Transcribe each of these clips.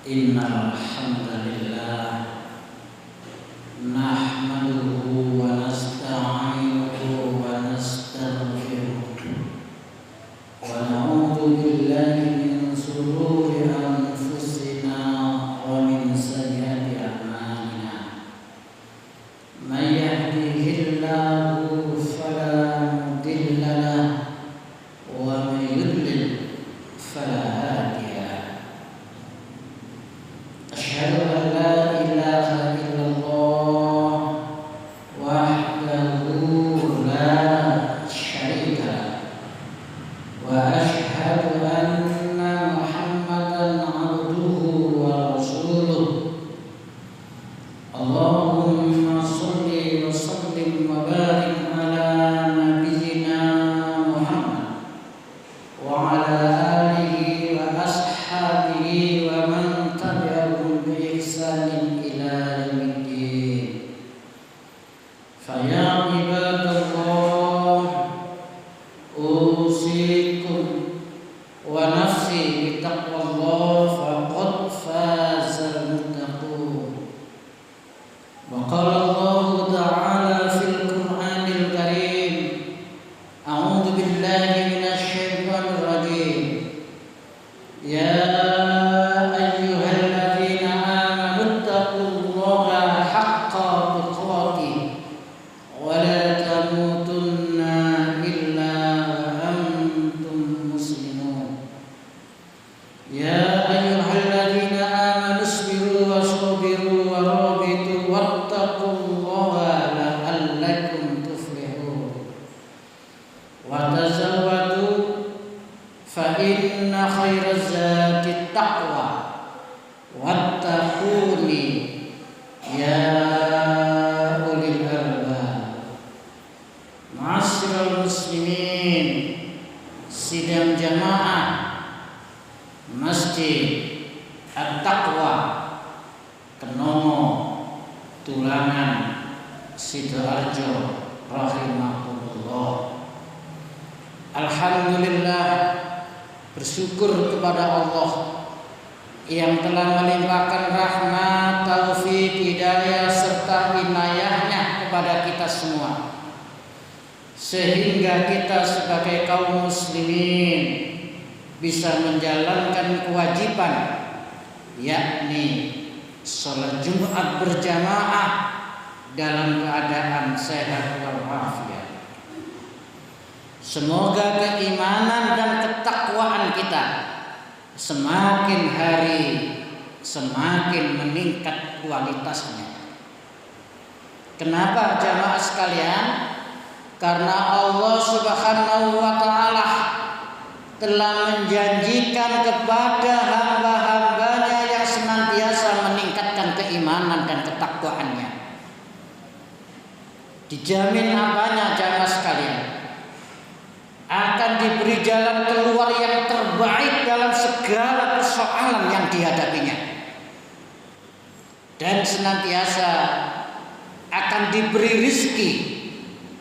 Innal hamdalillah nahmaduhu wa nasta'inuhu wa nastaghfiruh wa na'udzu billahi min shururi anfusina wa min sayyiati a'malina. May yahdihillahu fala mudilla lahu wa may yudlil fala hadiya lahu. Asyhadu an la ilaha illallah wahdahu la syarika lahu wa asyhadu anna Muhammadan abduhu wa rasuluh. Allahumma shalli wa sallim wa barik ala nabiyyina Muhammad wa ala alihi wa ashabihi wa man tabi'ahum bi ihsanin ila yaumiddin. Fa ya ibadallah, usikum wa nafsi bi taqwallah faqad fazal muttaqun. Wa qala Allah ta'ala fil Qur'anil Karim, a'udzu billahi minasy syaithanir rajim. Ya ayyuhalladzina amanu taqullaha haqqa tuqatih wa la tamutunna illa wa antum muslimun. Ya ayyuhalladzina amanu isbiru wa sabiru wa rabitu wattaqullaha la'allakum tuflihun. Wa tazawwadu fa inna khairaz zadi taqwa wattaquni ya ulil albab. Ma'asyiral muslimin, sidang jamaah Masjid At-Taqwa Kenomo Tulangan Sidoarjo rahimahullah. Alhamdulillah, bersyukur kepada Allah yang telah melimpahkan rahmat, taufik, hidayah serta inayahnya kepada kita semua, sehingga kita sebagai kaum muslimin bisa menjalankan kewajiban, yakni sholat Jumat berjamaah dalam keadaan sehat walafiat. Semoga keimanan dan ketakwaan kita semakin hari semakin meningkat kualitasnya. Kenapa jamaah sekalian? Karena Allah Subhanahu wa ta'ala telah menjanjikan kepada hamba-hambanya yang senantiasa meningkatkan keimanan dan ketakwaannya. Dijamin apanya jamaah sekalian? Akan diberi jalan keluar yang terbaik dalam segala persoalan yang dihadapinya, dan senantiasa akan diberi rizki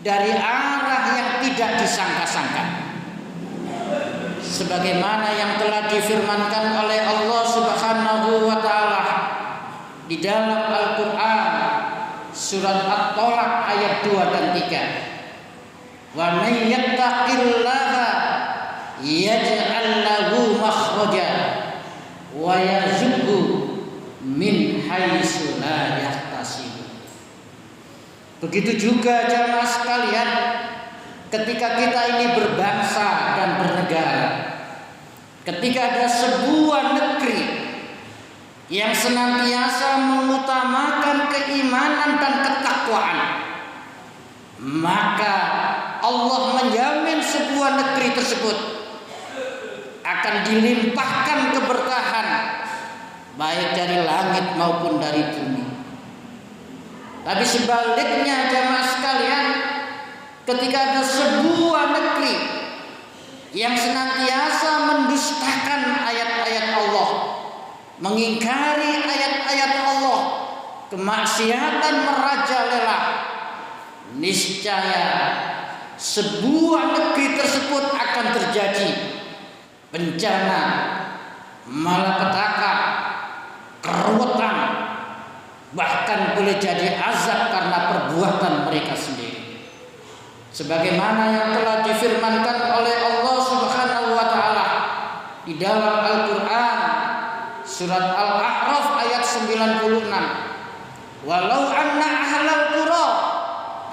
dari arah yang tidak disangka-sangka, sebagaimana yang telah difirmankan oleh Allah Subhanahu wa ta'ala di dalam Al-Qur'an surat At-Tolak ayat 2 dan 3. Wa may yattaqillaha yaj'al lahu makhraja wa yarzuqhu min haitsu la yahtasib. Begitu juga jamaah sekalian, ketika kita ini berbangsa dan bernegara, ketika ada sebuah negeri yang senantiasa mengutamakan keimanan dan ketakwaan, maka Allah menjamin sebuah negeri tersebut akan dilimpahkan keberkahan baik dari langit maupun dari bumi. Tapi sebaliknya jamaah sekalian, ketika ada sebuah negeri yang senantiasa mendustakan ayat-ayat Allah, mengingkari ayat-ayat Allah, kemaksiatan merajalela, niscaya sebuah negeri tersebut akan terjadi bencana, malapetaka, bahkan boleh jadi azab karena perbuatan mereka sendiri. Sebagaimana yang telah difirmankan oleh Allah Subhanahu wa taala di dalam Al-Qur'an surat Al-A'raf ayat 96. Walau anna ahlal qura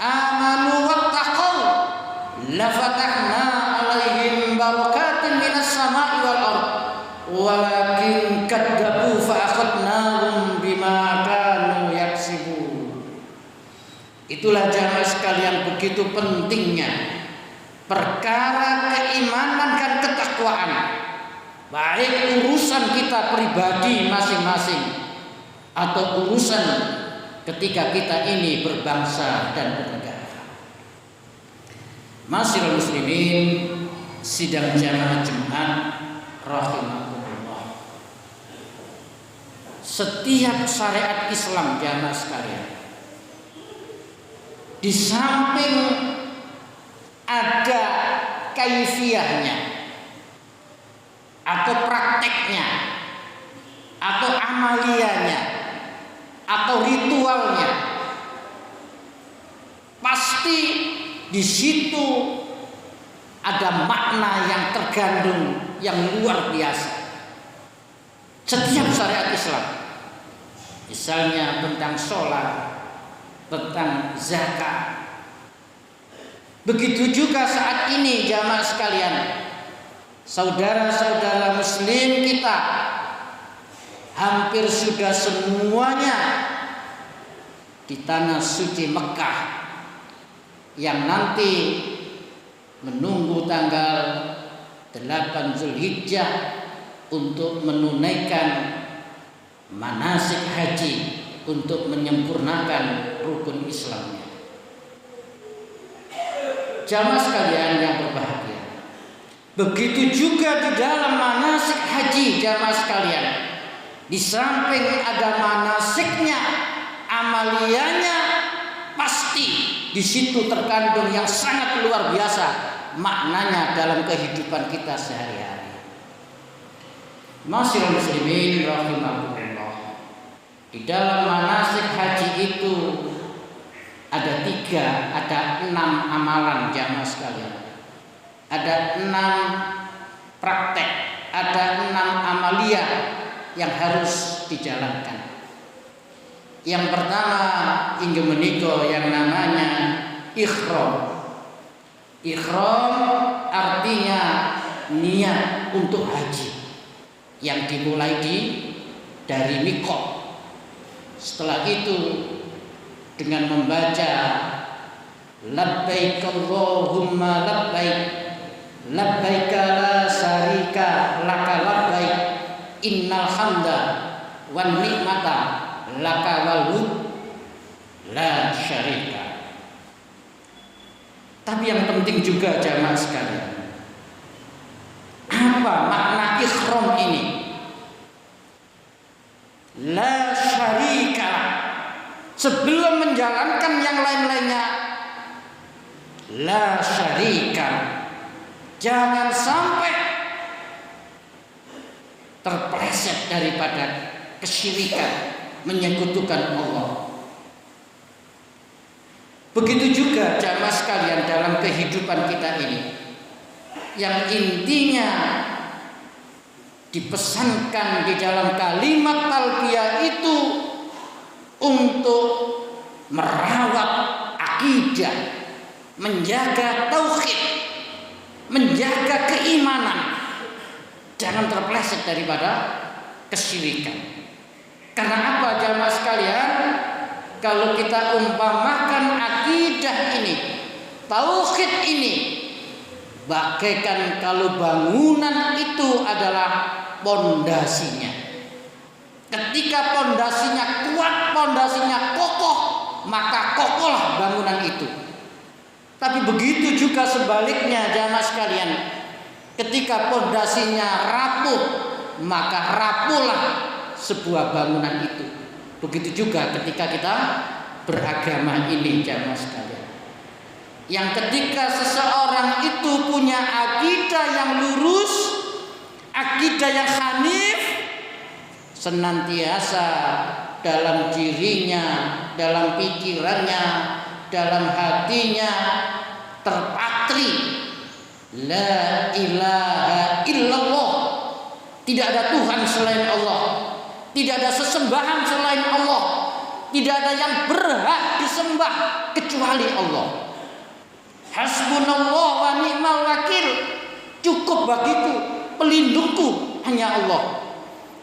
amanu wattaqau lafatahna alaihim barakatin minas sama'i wal ardh walakin kadzabu fa akhadnahum bima kanu yaksibun. Itulah jamaah sekalian, begitu pentingnya perkara keimanan dan ketakwaan, baik urusan kita pribadi masing-masing atau urusan ketika kita ini berbangsa dan bernegara. Masyiral muslimin, sidang jamaah Jumat rahimakumullah. Setiap syariat Islam jamaah sekalian, di samping ada kaifiyahnya atau prakteknya atau amaliyahnya atau ritualnya, pasti di situ ada makna yang terkandung yang luar biasa. Setiap syariat Islam, misalnya tentang sholat, tentang zakat. Begitu juga saat ini jamaah sekalian, saudara-saudara muslim kita hampir sudah semuanya di tanah suci Mekah yang nanti menunggu tanggal 8 Zulhijjah untuk menunaikan manasik haji untuk menyempurnakan rukun Islamnya. Jamaah sekalian yang berbahagia, begitu juga di dalam manasik haji jamaah sekalian, di samping ada manasiknya, amaliyahnya, pasti di situ terkandung yang sangat luar biasa maknanya dalam kehidupan kita sehari-hari. Masyiral muslimin rahimakumullah. Di dalam manasik haji itu ada 6 amalan jamaah sekalian. Ada 6 praktek, ada 6 amaliyah yang harus dijalankan. Yang pertama inggih menika yang namanya ihram. Ihram artinya niat untuk haji yang dimulai dari miqat. Setelah itu dengan membaca labbaik Allahumma labbaik labbaik la syarika laka labbaik innal hamda wan ni'mata laka wal mulk la syarika. Tapi yang penting juga jamaah sekalian, apa makna ihram ini? La syarika. Sebelum menjalankan yang lain-lainnya, la syarika. Jangan sampai terpeleset daripada kesyirikan, menyekutukan Allah. Begitu juga jamaah sekalian dalam kehidupan kita ini, yang intinya dipesankan di dalam kalimat talbiyah itu untuk merawat akidah, menjaga tauhid, menjaga keimanan, jangan terpeleset daripada kesyirikan. Karena apa jamaah sekalian? Kalau kita umpamakan akidah ini, tauhid ini, bagaikan kalau bangunan itu adalah pondasinya. Ketika pondasinya kuat, pondasinya kokoh, maka kokohlah bangunan itu. Tapi begitu juga sebaliknya jamaah sekalian, ketika pondasinya rapuh, maka rapuhlah sebuah bangunan itu. Begitu juga ketika kita beragama ini jamaah sekalian, yang ketika seseorang itu punya akidah yang lurus, akidah yang hanif, senantiasa dalam dirinya, dalam pikirannya, dalam hatinya terpatri la ilaha illallah. Tidak ada Tuhan selain Allah, tidak ada sesembahan selain Allah, tidak ada yang berhak disembah kecuali Allah. Hasbunallah wa ni'mal wakil. Cukup bagiku, pelindungku hanya Allah.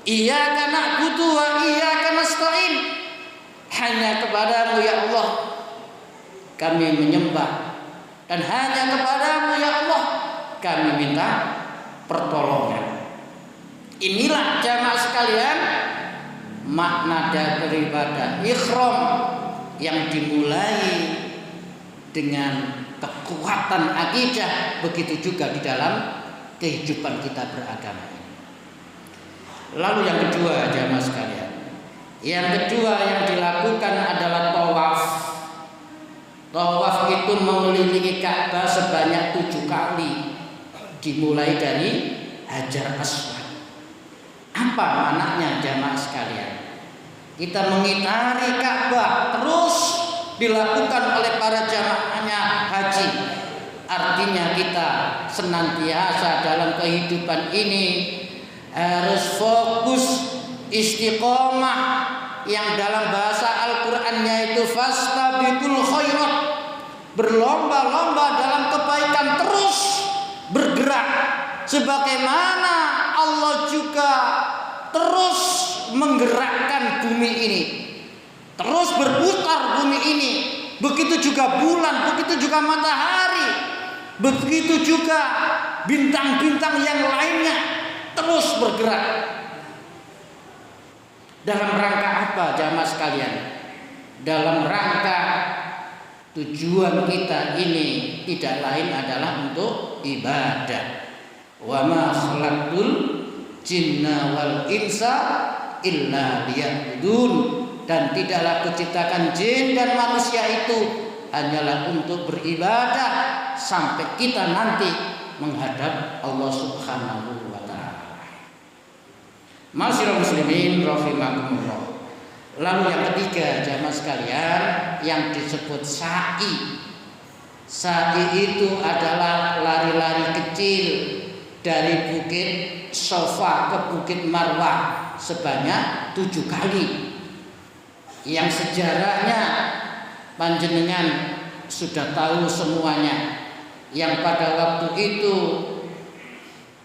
Iyyaka na'budu wa iyyaka nasta'in. Hanya kepadamu ya Allah kami menyembah, dan hanya kepadamu ya Allah kami minta pertolongan. Inilah jamaah sekalian makna dari ibadah ihram yang dimulai dengan kekuatan akidah, begitu juga di dalam kehidupan kita beragama. Lalu yang kedua jamaah sekalian, yang kedua yang dilakukan adalah tawaf. Tawaf itu mengelilingi Ka'bah sebanyak 7 kali, dimulai dari Hajar Aswad. Apa maknanya jamaah sekalian? Kita mengitari Ka'bah terus dilakukan oleh para jamaahnya haji. Artinya kita senantiasa dalam kehidupan ini harus fokus istiqomah, yang dalam bahasa Al-Qur'annya itu fastabiqul khairat, berlomba-lomba dalam kebaikan, terus bergerak sebagaimana Allah juga terus menggerakkan bumi ini, terus berputar bumi ini. Begitu juga bulan, begitu juga matahari, begitu juga bintang-bintang yang lainnya terus bergerak. Dalam rangka apa jamaah sekalian? Dalam rangka tujuan kita ini tidak lain adalah untuk ibadah. Wa ma khalaqtul jinna wal insa illa liya'budun. Dan tidaklah kuciptakan jin dan manusia itu hanyalah untuk beribadah sampai kita nanti menghadap Allah Subhanahu wa taala. Ma'asyiral muslimin rahimakumullah. Lalu yang ketiga jamaah sekalian yang disebut sa'i. Sa'i itu adalah lari-lari kecil dari Bukit Sofa ke Bukit Marwah sebanyak 7 kali. Yang sejarahnya panjenengan sudah tahu semuanya. Yang pada waktu itu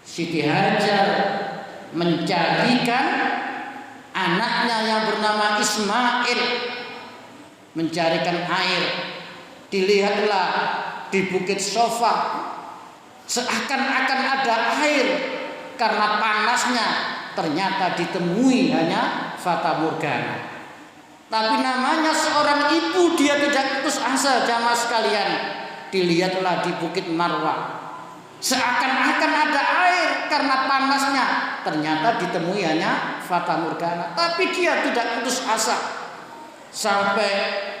Siti Hajar mencarikan anaknya yang bernama Ismail, mencarikan air. Dilihatlah di Bukit Sofa, seakan-akan ada air, karena panasnya ternyata ditemui hanya fata morgana. Tapi namanya seorang ibu, dia tidak putus asa jamaah sekalian. Dilihatlah di Bukit Marwah, seakan-akan ada air, karena panasnya ternyata ditemui hanya fata morgana. Tapi dia tidak putus asa sampai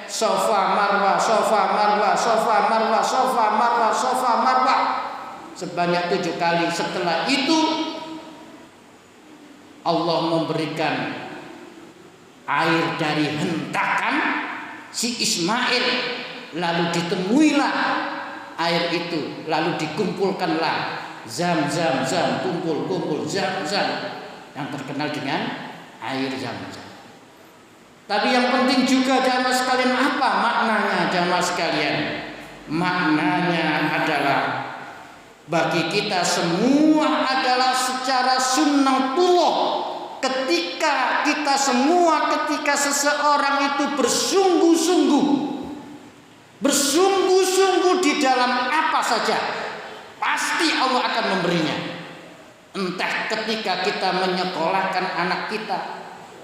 Sofa Marwah, Sofa Marwah, Sofa Marwah, Sofa Marwah, Sofa Marwah sebanyak 7 kali. Setelah itu Allah memberikan air dari hentakan si Ismail, lalu ditemuilah air itu, lalu dikumpulkanlah zam, kumpul zam, yang terkenal dengan air zam. Tapi yang penting juga jamaah sekalian, apa maknanya jamaah sekalian? Maknanya adalah bagi kita semua adalah secara sunnatullah. Ketika kita semua, ketika seseorang itu bersungguh-sungguh di dalam apa saja, pasti Allah akan memberinya. Entah ketika kita menyekolahkan anak kita,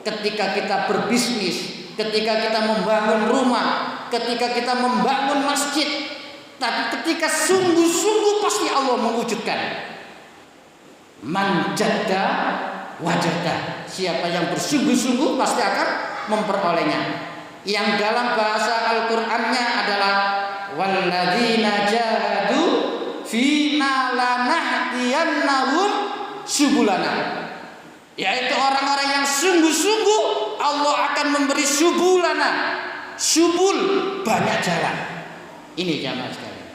ketika kita berbisnis, ketika kita membangun rumah, ketika kita membangun masjid. Tapi ketika sungguh-sungguh pasti Allah mewujudkan. Man jadda wajada. Siapa yang bersungguh-sungguh pasti akan memperolehnya. Yang dalam bahasa Al-Qur'annya adalah walladzina jahadu fina lanahdiyannahum subulana. Yaitu orang-orang yang sungguh-sungguh Allah akan memberi subulana, subul banyak jalan. Ini jamaah sekalian.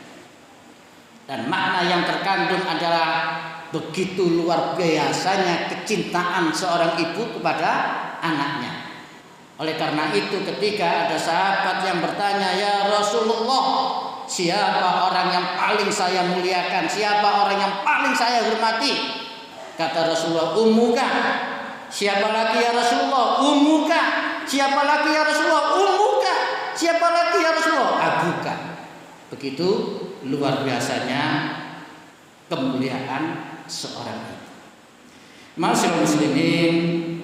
Dan makna yang terkandung adalah begitu luar biasanya kecintaan seorang ibu kepada anaknya. Oleh karena itu ketika ada sahabat yang bertanya, "Ya Rasulullah, siapa orang yang paling saya muliakan? Siapa orang yang paling saya hormati?" Kata Rasulullah, "Ummuka." "Siapa lagi ya Rasulullah?" "Ummuka." "Siapa lagi ya Rasulullah?" "Ummuka." "Siapa lagi ya Rasulullah?" "Abuka." Begitu luar biasanya kemuliaan seorang ibu. Ma'asyiral muslimin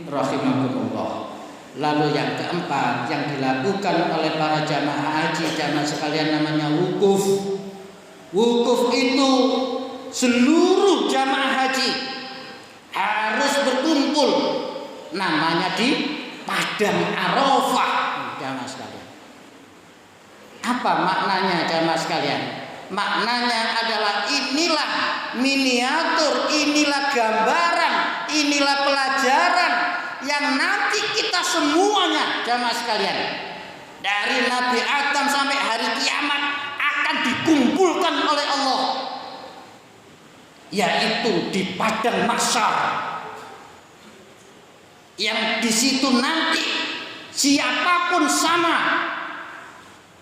rahimakumullah. Lalu yang keempat yang dilakukan oleh para jamaah haji, jamaah sekalian, namanya wukuf. Wukuf itu seluruh jamaah haji harus berkumpul, namanya di Padang Arafah, jamaah sekalian. Apa maknanya jamaah sekalian? Maknanya adalah inilah miniatur, inilah gambaran, inilah pelajaran yang nanti kita semuanya jamaah sekalian, dari Nabi Adam sampai hari kiamat akan dikumpulkan oleh Allah, yaitu di padang mahsyar, yang di situ nanti siapapun sama,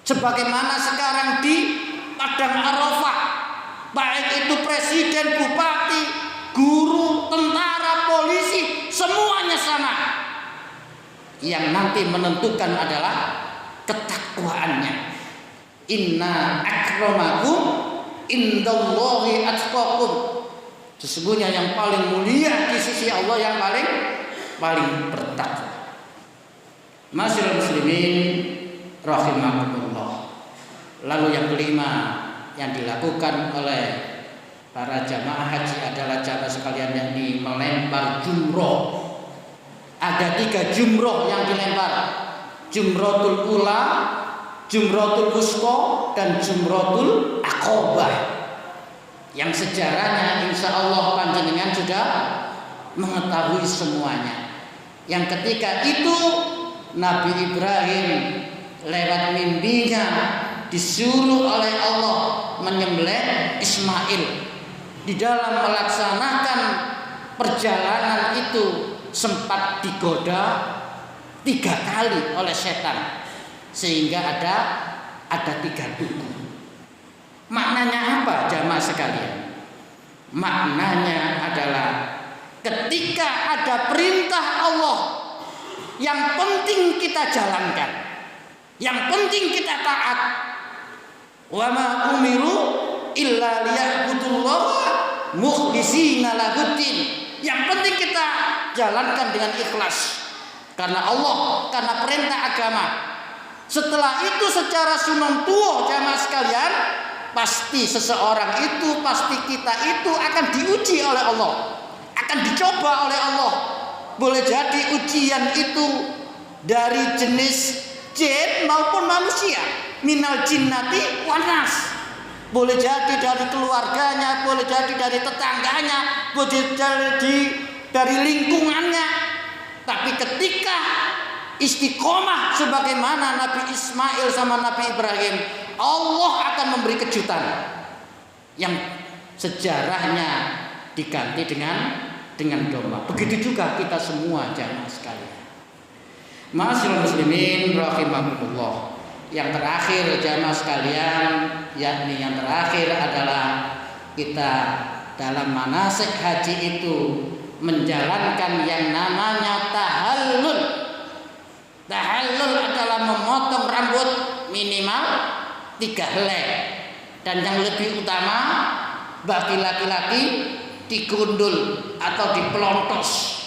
sebagaimana sekarang di Padang Arafah, baik itu presiden, bupati, guru, tentara, polisi, semuanya sama. Yang nanti menentukan adalah ketakwaannya. Inna akramakum indallahi atqakum. Sesungguhnya yang paling mulia di sisi Allah yang paling bertakwa. Ma'asyiral muslimin rahimakumullah. Lalu yang kelima yang dilakukan oleh para jamaah haji adalah jamaah sekalian, yakni melempar jumroh. Ada 3 jumroh yang dilempar: jumrotul ula, jumrotul wusta, dan jumrotul aqobah. Yang sejarahnya insya Allah panjenengan sudah mengetahui semuanya. Yang ketika itu Nabi Ibrahim lewat mimpinya disuruh oleh Allah menyembelih Ismail. Di dalam melaksanakan perjalanan itu sempat digoda 3 kali oleh setan, sehingga ada 3 tugu. Maknanya apa jamaah sekalian? Maknanya adalah ketika ada perintah Allah yang penting kita jalankan, yang penting kita taat. Wa ma umiru illa liya'budullaha mukhlishina lahuddin. Yang penting kita jalankan dengan ikhlas karena Allah, karena perintah agama. Setelah itu secara sunan tua jamaah sekalian, pasti seseorang itu, pasti kita itu akan diuji oleh Allah, akan dicoba oleh Allah. Boleh jadi ujian itu dari jenis jin maupun manusia, minal jinnati wanas. Boleh jadi dari keluarganya, boleh jadi dari tetangganya, boleh jadi dari lingkungannya. Tapi ketika istiqomah sebagaimana Nabi Ismail sama Nabi Ibrahim, Allah akan memberi kejutan yang sejarahnya diganti dengan domba. Begitu juga kita semua jamaah sekalian. Ma'asyiral muslimin rahimakumullah. Yang terakhir jamaah sekalian, yakni yang terakhir adalah kita dalam manasik haji itu menjalankan yang namanya tahallul. Tahallul adalah memotong rambut minimal 3 helai, dan yang lebih utama bagi laki-laki digundul atau dipelontos.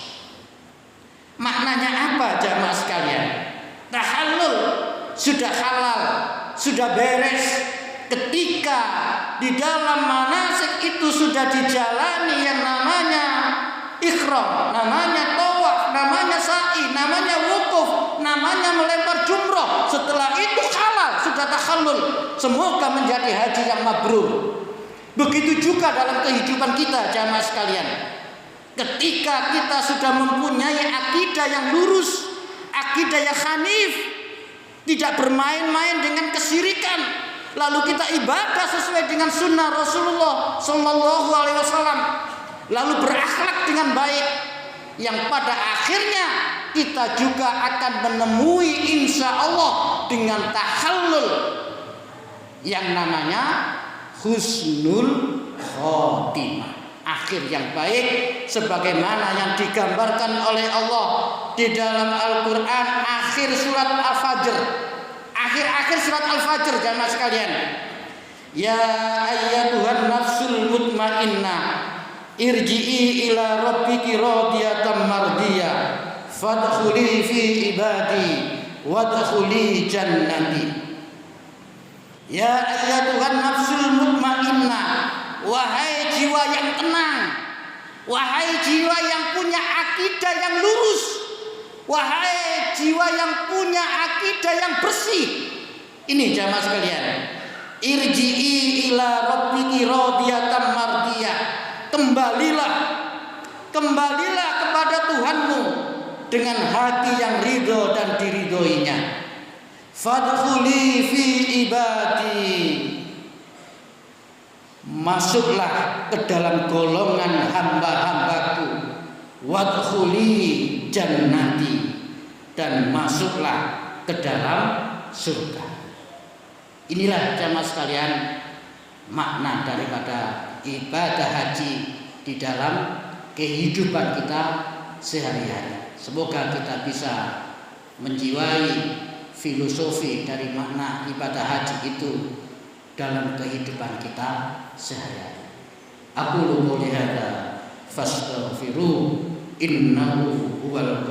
Maknanya apa jamaah sekalian? Tahallul sudah halal, sudah beres ketika di dalam manasik itu sudah dijalani yang namanya ikhram, namanya tawaf, namanya sa'i, namanya wukuf, namanya melempar jumrah. Setelah itu halal, sudah tahallul. Semoga menjadi haji yang mabrur. Begitu juga dalam kehidupan kita jamaah sekalian. Ketika kita sudah mempunyai akidah yang lurus, akidah yang hanif, tidak bermain-main dengan kesyirikan, lalu kita ibadah sesuai dengan sunnah Rasulullah Sallallahu Alaihi Wasallam, lalu berakhlak dengan baik, yang pada akhirnya kita juga akan menemui insya Allah dengan tahallul yang namanya husnul khotimah, akhir yang baik, sebagaimana yang digambarkan oleh Allah di dalam Al-Quran akhir surat Al-Fajr, akhir surat Al-Fajr jamaah sekalian. Ya ayyatuhan nafsul mutmainnah irji'i ila rabbiki radiyatan mardiyah fadkhuli fi ibadi wadkhuli jannati. Ya ayyatuhan nafsul mutmainnah, wahai jiwa yang tenang, wahai jiwa yang punya akidah yang lurus, wahai jiwa yang punya akidah yang bersih. Ini jamaah sekalian, irji'i ila rabbiki radiyatan mardiyah, kembalilah kepada Tuhanmu dengan hati yang ridho dan diridhoinya. Fadkhuli fi ibadi, masuklah ke dalam golongan hamba-hambaku. Wadkhuli jannati, dan masuklah ke dalam surga. Inilah jamaah sekalian makna daripada ibadah haji di dalam kehidupan kita sehari-hari. Semoga kita bisa menjiwai filosofi dari makna ibadah haji itu dalam kehidupan kita sehari-hari. Aku qouli hadza fastaghfiru innahu huwal